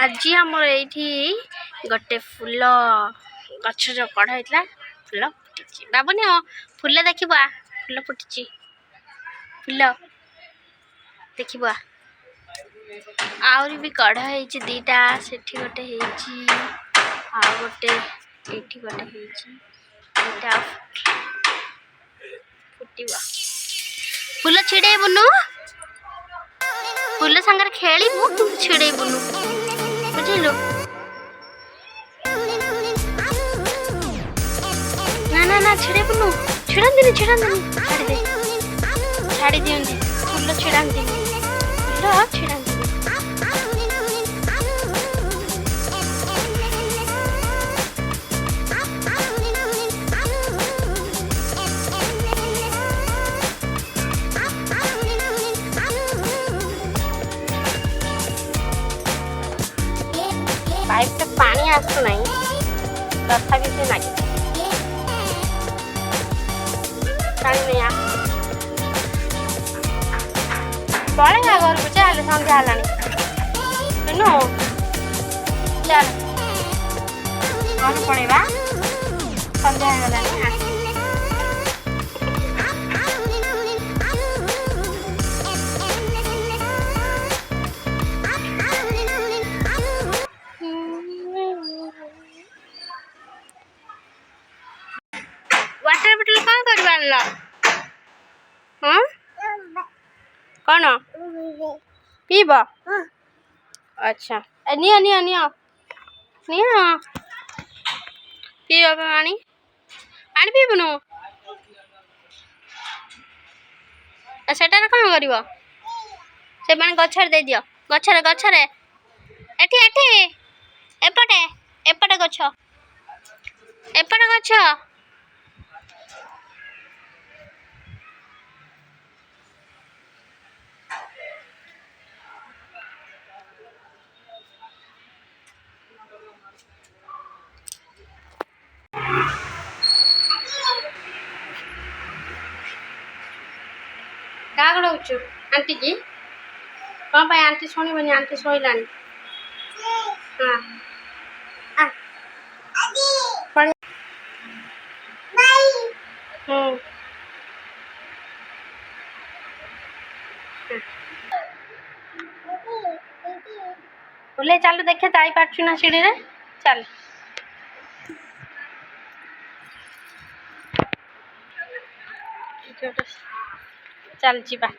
आज आमर ये गोटे फूल गछ जो कढ़ होता फूल फुटी बाबुनी फूल देखा फूल फुटी फूल देखा आहरी भी कढ़ है दीटा से गोटे गोटे ये गोटे दीटा फुटवा फूल छिड़ेबुनु फूल सांगे खेलबू तू छिड़ेबुनु बुझिलु ना ना ना छिड़ेबुनु छिड़ांदिनी छाड़ी दियंती फूल छिड़ांदिनी फूल छिड़ांदिनी पाइप तो पानी आसु नहीं तथापि से लगे पानी नहीं आ पड़ेगा घर को चल संध्या है सुनो चल घर पड़ेगा संध्या है वाटर बोतल कौन कर हाँ कौन पीब अच्छा नियो नियो नियो नियो पीब पानी पानी पीबुनु सेटार कौन कर से पानी गछर दे दियो गछरे गछरे एठी एठी एपटे एपटे गछ एपटे गछ क्या गड़ाऊचु आंटी की कौन पाई आंटी शुणबनी आंटी शोला हाँ बोले चल देखे जाई पार्छु ना सीढ़ी रे चल चल जीवा